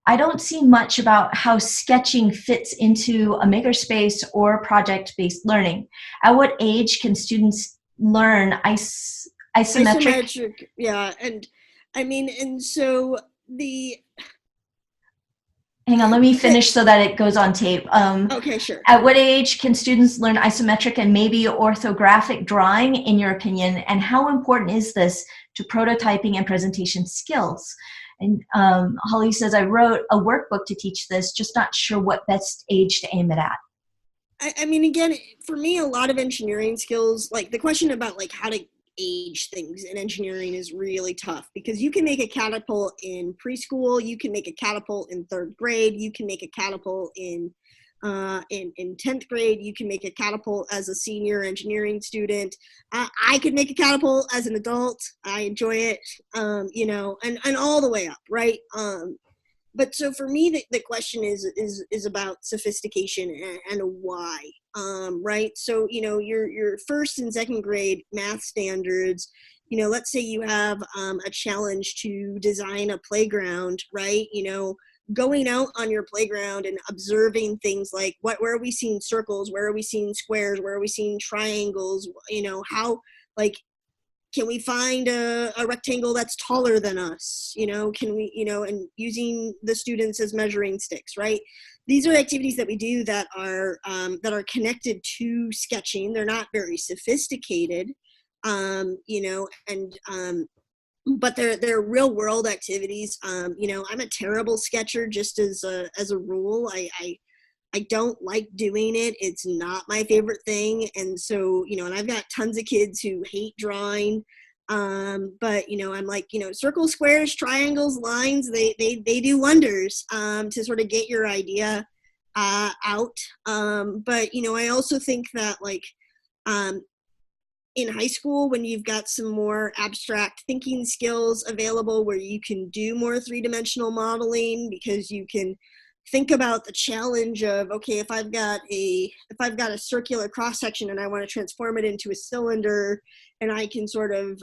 I don't see much about how sketching fits into a makerspace or project-based learning. At what age can students learn isometric? Yeah, and I mean, and so Hang on, let me finish so that it goes on tape. Okay, sure. At what age can students learn isometric and maybe orthographic drawing, in your opinion, and how important is this to prototyping and presentation skills? And Holly says, I wrote a workbook to teach this, just not sure what best age to aim it at. I mean, again, for me, a lot of engineering skills, like the question about like how to age things in engineering is really tough, because you can make a catapult in preschool, you can make a catapult in 3rd grade, you can make a catapult in 10th grade, you can make a catapult as a senior engineering student. I could make a catapult as an adult. I enjoy it, and all the way up, right? But so for me, the question is about sophistication and why, right? So, your 1st and 2nd grade math standards, let's say you have a challenge to design a playground, right? Going out on your playground and observing things like where are we seeing circles, where are we seeing squares, where are we seeing triangles, how, like, can we find a rectangle that's taller than us, can we, and using the students as measuring sticks, right? These are activities that we do that are connected to sketching. They're not very sophisticated, but they're real world activities. I'm a terrible sketcher just as a rule. I don't like doing it. It's not my favorite thing. And so, and I've got tons of kids who hate drawing. But, I'm like, circles, squares, triangles, lines, they do wonders to sort of get your idea out. But, I also think that, like, in high school, when you've got some more abstract thinking skills available where you can do more 3-dimensional modeling, because you can think about the challenge of, okay, if I've got a circular cross section and I want to transform it into a cylinder, and I can sort of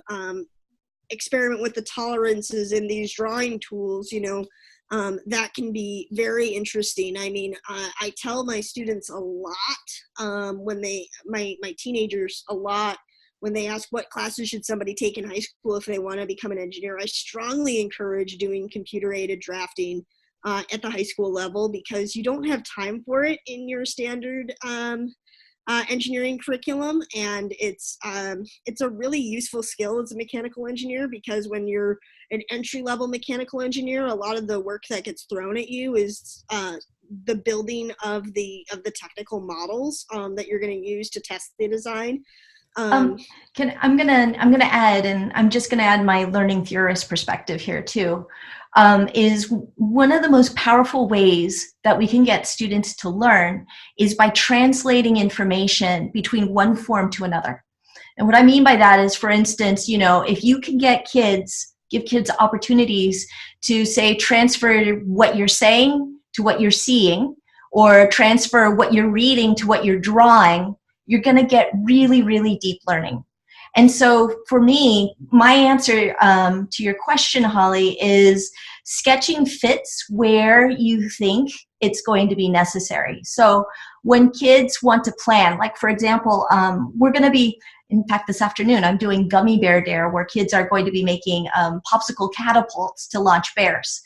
experiment with the tolerances in these drawing tools, that can be very interesting. I mean, I tell my students a lot when my teenagers a lot when they ask what classes should somebody take in high school if they want to become an engineer, I strongly encourage doing computer-aided drafting at the high school level, because you don't have time for it in your standard engineering curriculum, and it's a really useful skill as a mechanical engineer, because when you're an entry-level mechanical engineer, a lot of the work that gets thrown at you is the building of the technical models that you're going to use to test the design. I'm gonna add, and I'm just gonna add my learning theorist perspective here too. Is one of the most powerful ways that we can get students to learn is by translating information between one form to another. And what I mean by that is, for instance, if you can give kids opportunities to, say, transfer what you're saying to what you're seeing, or transfer what you're reading to what you're drawing, you're going to get really, really deep learning. And so for me, my answer to your question, Holly, is sketching fits where you think it's going to be necessary. So when kids want to plan, like for example, we're going to be, in fact, this afternoon, I'm doing Gummy Bear Dare, where kids are going to be making popsicle catapults to launch bears.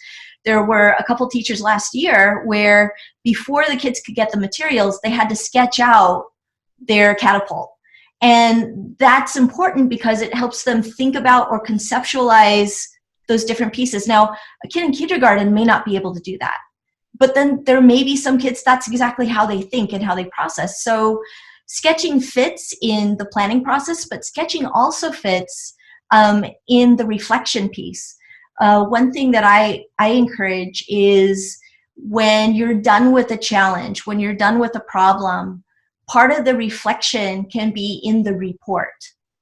There were a couple teachers last year where before the kids could get the materials, they had to sketch out their catapult. And that's important because it helps them think about or conceptualize those different pieces. Now, a kid in kindergarten may not be able to do that, but then there may be some kids that's exactly how they think and how they process. So sketching fits in the planning process, but sketching also fits in the reflection piece. One thing that I encourage is, when you're done with a challenge, when you're done with a problem, part of the reflection can be in the report.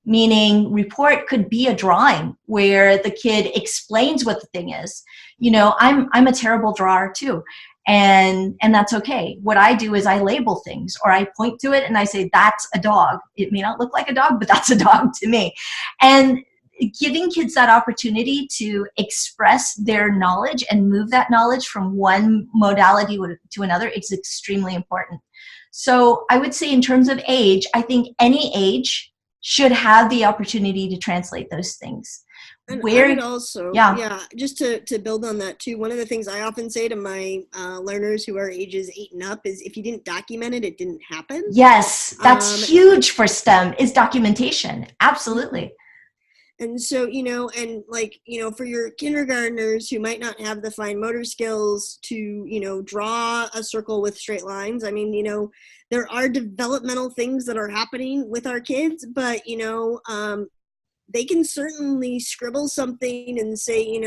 Meaning, report could be a drawing where the kid explains what the thing is. I'm a terrible drawer too, and that's okay. What I do is I label things, or I point to it and I say, that's a dog. It may not look like a dog, but that's a dog to me. And giving kids that opportunity to express their knowledge and move that knowledge from one modality to another is extremely important. So I would say, in terms of age, I think any age should have the opportunity to translate those things. And I would also, just to build on that too, one of the things I often say to my learners who are ages 8 and up is, if you didn't document it, it didn't happen. Yes, that's huge for STEM, is documentation. Absolutely. And so, for your kindergartners who might not have the fine motor skills to, draw a circle with straight lines, there are developmental things that are happening with our kids, but, they can certainly scribble something and say,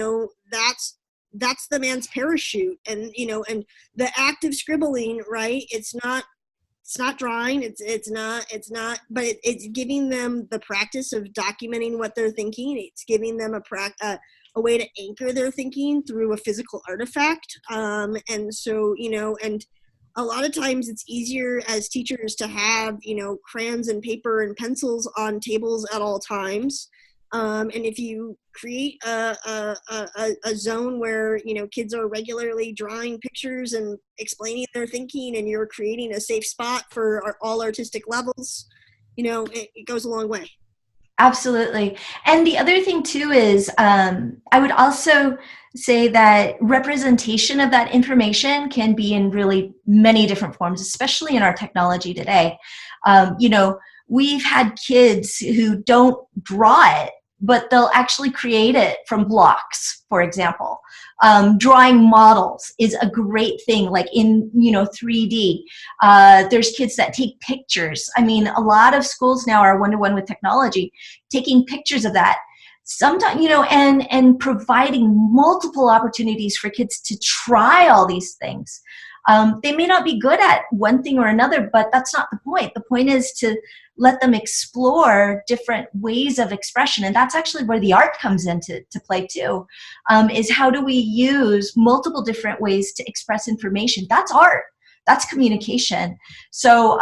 that's the man's parachute. And, and the act of scribbling, right? It's not drawing, it's not, but it's giving them the practice of documenting what they're thinking. It's giving them a way to anchor their thinking through a physical artifact. And so, and a lot of times it's easier as teachers to have, crayons and paper and pencils on tables at all times. And if you create a zone where, kids are regularly drawing pictures and explaining their thinking, and you're creating a safe spot for all artistic levels, it goes a long way. Absolutely. And the other thing too is, I would also say that representation of that information can be in really many different forms, especially in our technology today. We've had kids who don't draw it, but they'll actually create it from blocks, for example. Drawing models is a great thing, like in 3D. There's kids that take pictures. A lot of schools now are one-to-one with technology, taking pictures of that. Sometimes, and providing multiple opportunities for kids to try all these things. They may not be good at one thing or another, but that's not the point. The point is to let them explore different ways of expression. And that's actually where the art comes into play too, is how do we use multiple different ways to express information? That's art. That's communication. So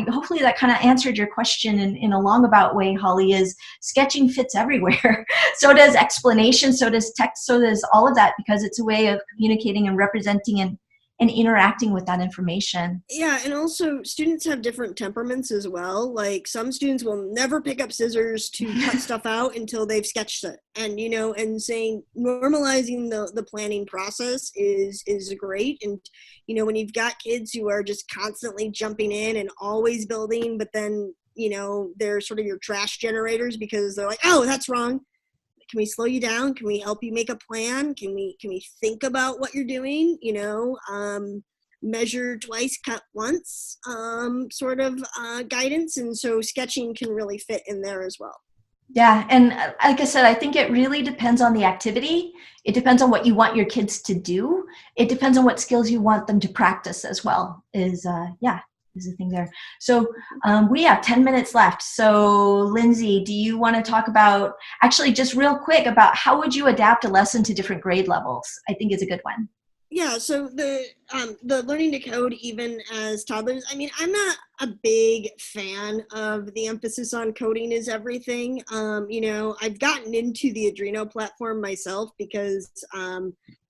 hopefully that kind of answered your question in a long-about way, Holly, is sketching fits everywhere. So does explanation, so does text, so does all of that, because it's a way of communicating and representing and interacting with that information. Yeah, and also students have different temperaments as well. Like some students will never pick up scissors to cut stuff out until they've sketched it. And and saying normalizing the planning process is great. And when you've got kids who are just constantly jumping in and always building, but then they're sort of your trash generators because they're like, oh, that's wrong. Can we slow you down? Can we help you make a plan? Can we think about what you're doing? Measure twice, cut once sort of guidance. And so sketching can really fit in there as well. Yeah, and like I said, I think it really depends on the activity. It depends on what you want your kids to do. It depends on what skills you want them to practice as well, is the thing there. So we have 10 minutes left. So Lindsay, do you want to talk about, actually just real quick, about how would you adapt a lesson to different grade levels? I think is a good one. Yeah, so the learning to code even as toddlers, I mean, I'm not a big fan of the emphasis on coding is everything. I've gotten into the Adreno platform myself because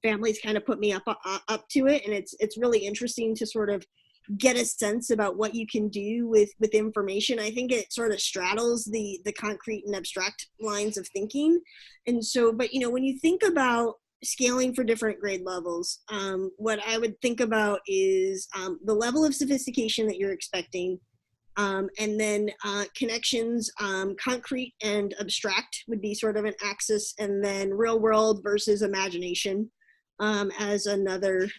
families kind of put me up to it, and it's really interesting to sort of get a sense about what you can do with information. I think it sort of straddles the concrete and abstract lines of thinking. And so, but when you think about scaling for different grade levels, what I would think about is the level of sophistication that you're expecting, and then connections, concrete and abstract would be sort of an axis, and then real world versus imagination as another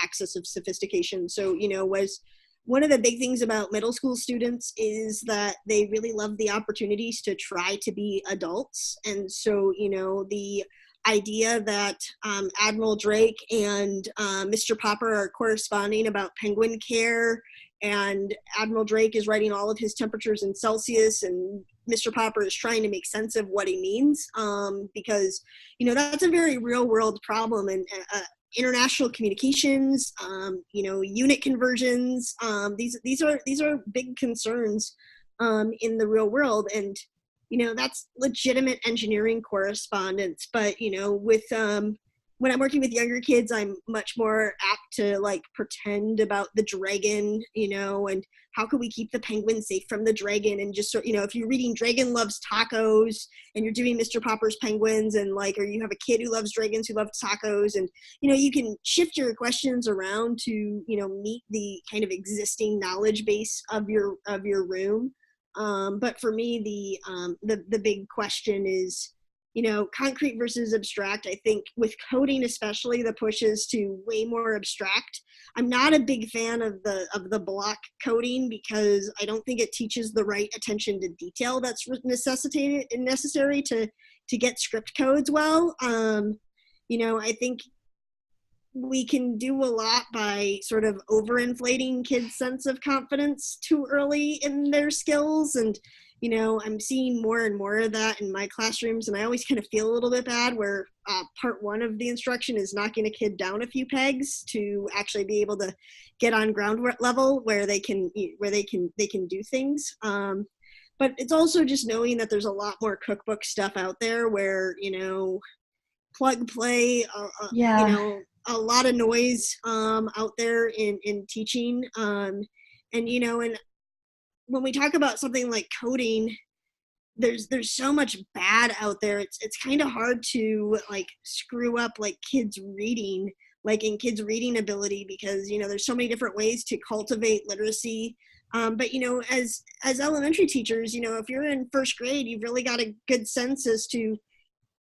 axis of sophistication. So was one of the big things about middle school students is that they really love the opportunities to try to be adults. And so, the idea that Admiral Drake and Mr. Popper are corresponding about penguin care, and Admiral Drake is writing all of his temperatures in Celsius, and Mr. Popper is trying to make sense of what he means, because, that's a very real world problem. And international communications, unit conversions. These are big concerns in the real world, and that's legitimate engineering correspondence. But with when I'm working with younger kids, I'm much more apt to like pretend about the dragon, and how can we keep the penguin safe from the dragon? And just if you're reading Dragon Loves Tacos and you're doing Mr. Popper's penguins, and or you have a kid who loves dragons who loves tacos, and you can shift your questions around to meet the kind of existing knowledge base of your room. But for me, the big question is, concrete versus abstract. I think with coding, especially, the push is to way more abstract. I'm not a big fan of the block coding because I don't think it teaches the right attention to detail that's necessary to get script codes well. I think we can do a lot by sort of overinflating kids' sense of confidence too early in their skills. And I'm seeing more and more of that in my classrooms, and I always kind of feel a little bit bad where part one of the instruction is knocking a kid down a few pegs to actually be able to get on ground level where they can do things. But it's also just knowing that there's a lot more cookbook stuff out there where plug play, a lot of noise out there in teaching, and when we talk about something like coding, there's so much bad out there. It's kind of hard to like screw up like kids reading, like in kids reading ability, because there's so many different ways to cultivate literacy. But as elementary teachers, if you're in first grade, you've really got a good sense as to,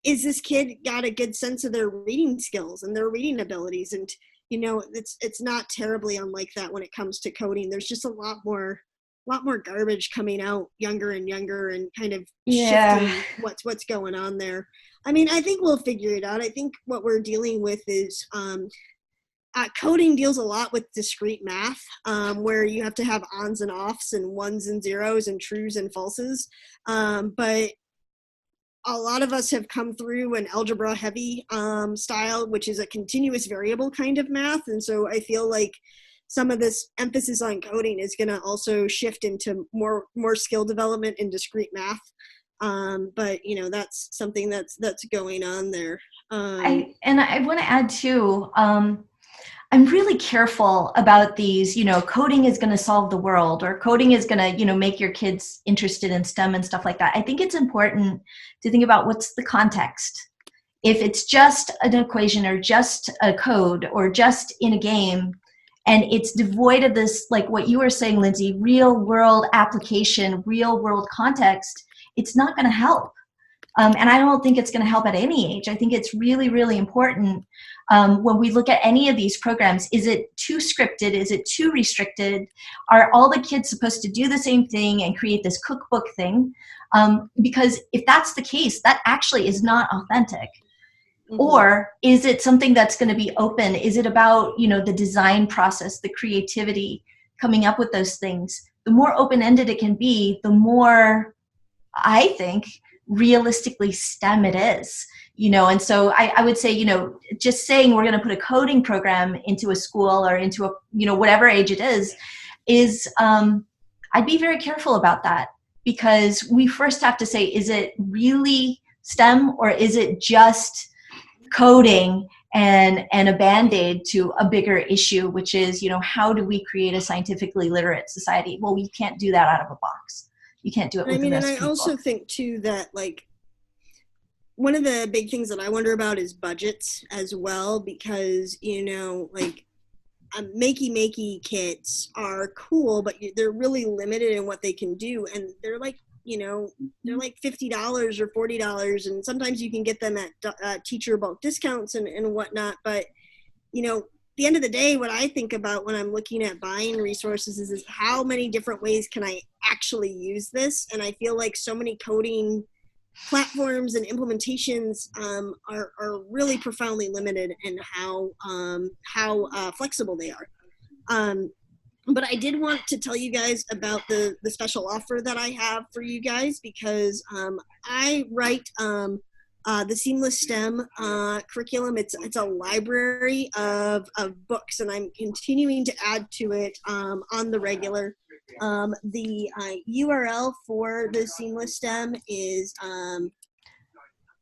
is this kid got a good sense of their reading skills and their reading abilities? And it's not terribly unlike that when it comes to coding. There's just a lot more garbage coming out younger and younger, and kind of shifting what's going on there. I mean, I think we'll figure it out. I think what we're dealing with is coding deals a lot with discrete math, where you have to have ons and offs and ones and zeros and trues and falses. But a lot of us have come through an algebra heavy style, which is a continuous variable kind of math. And so I feel like some of this emphasis on coding is going to also shift into more skill development in discrete math. But that's something that's going on there. I want to add too, I'm really careful about these, coding is going to solve the world, or coding is going to, make your kids interested in STEM and stuff like that. I think it's important to think about what's the context. If it's just an equation or just a code or just in a game, and it's devoid of this, like what you were saying, Lindsay, real world application, real world context, it's not going to help. And I don't think it's going to help at any age. I think it's really, really important when we look at any of these programs. Is it too scripted? Is it too restricted? Are all the kids supposed to do the same thing and create this cookbook thing? Because if that's the case, that actually is not authentic. Mm-hmm. Or is it something that's going to be open? Is it about, the design process, the creativity, coming up with those things? The more open-ended it can be, the more, I think, realistically STEM it is, and so I would say, just saying we're going to put a coding program into a school or into a, whatever age it is I'd be very careful about that, because we first have to say, is it really STEM, or is it just coding and a band-aid to a bigger issue, which is, how do we create a scientifically literate society? Well, we can't do that out of a box. You can't do it with the rest of people. And I also think too that, like, one of the big things that I wonder about is budgets as well, because, like, makey kits are cool, but they're really limited in what they can do, and they're like, they're like $50 or $40, and sometimes you can get them at teacher bulk discounts and whatnot. But at the end of the day, what I think about when I'm looking at buying resources is how many different ways can I actually use this? And I feel like so many coding platforms and implementations are really profoundly limited in how flexible they are. But I did want to tell you guys about the special offer that I have for you guys, because I write the Seamless STEM curriculum. It's a library of books, and I'm continuing to add to it on the regular. The URL for the Seamless STEM is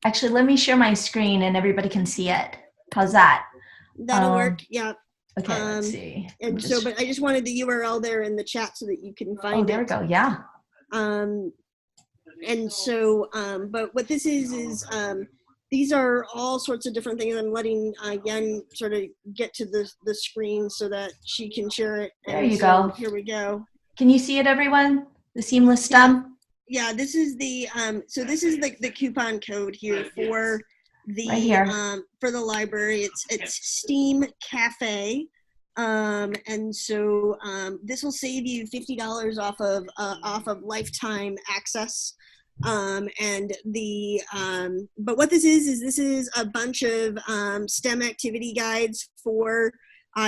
actually, let me share my screen and everybody can see it. How's that? That'll work. Yeah. Okay, let's see. And but I just wanted the URL there in the chat so that you can find it. Oh, there we go. Yeah. And so, but what this is these are all sorts of different things. I'm letting Yen sort of get to the screen so that she can share it. There you go. Here we go. Can you see it, everyone? The Seamless STEM? Yeah, this is the, so this is the coupon code here for the, right here. For the library. It's STEAM Cafe. And so this will save you $50 off of lifetime access. And the but what this is a bunch of STEM activity guides for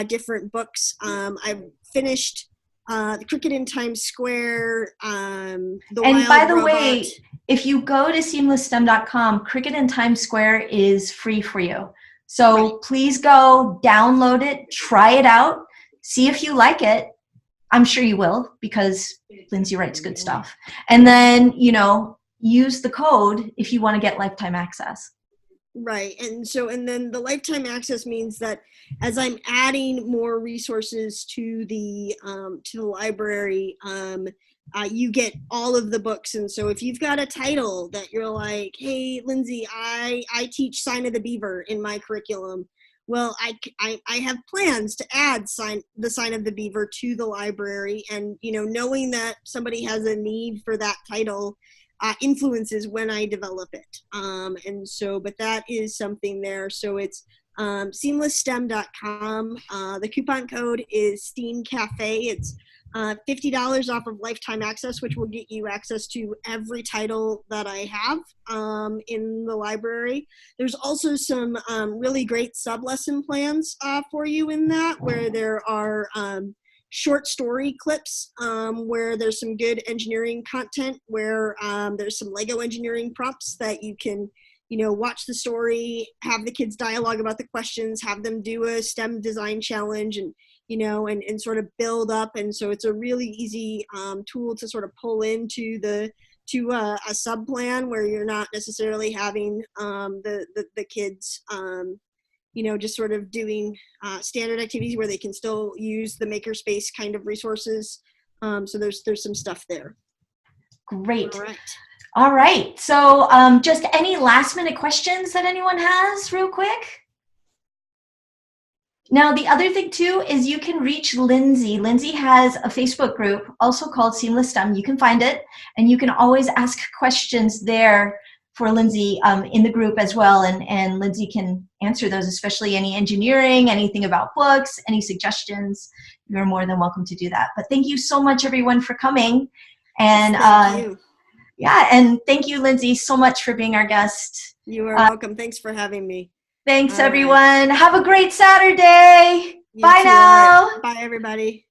different books. I've finished the Cricket in Times Square, and by the way, if you go to seamlessstem.com, Cricket in Times Square is free for you. So right. Please go download it, try it out, see if you like it. I'm sure you will, because Lindsay writes good stuff. And then, use the code if you want to get lifetime access. Right. And then the lifetime access means that as I'm adding more resources to the library, you get all of the books. And so if you've got a title that you're like, hey, Lindsay, I teach Sign of the Beaver in my curriculum. Well, I have plans to add the Sign of the Beaver to the library. And, knowing that somebody has a need for that title influences when I develop it. And so, but that is something there. So it's seamlessstem.com. The coupon code is STEAM Cafe. It's $50 off of lifetime access, which will get you access to every title that I have in the library. There's also some really great sub-lesson plans for you in that, where there are short story clips where there's some good engineering content, where there's some Lego engineering prompts that you can, watch the story, have the kids dialogue about the questions, have them do a STEM design challenge, and and sort of build up. And so it's a really easy tool to sort of pull into a sub plan where you're not necessarily having the kids just sort of doing standard activities where they can still use the makerspace kind of resources. So there's some stuff there. Great. All right. All right. So just any last minute questions that anyone has real quick? Now, the other thing too is you can reach Lindsay. Lindsay has a Facebook group also called Seamless STEM. You can find it, and you can always ask questions there for Lindsay in the group as well. And Lindsay can answer those, especially any engineering, anything about books, any suggestions. You're more than welcome to do that. But thank you so much, everyone, for coming. And thank you. Yeah, and thank you, Lindsay, so much for being our guest. You are welcome. Thanks for having me. Thanks, everyone. Have a great Saturday. You Bye too. now. Right. Bye, everybody.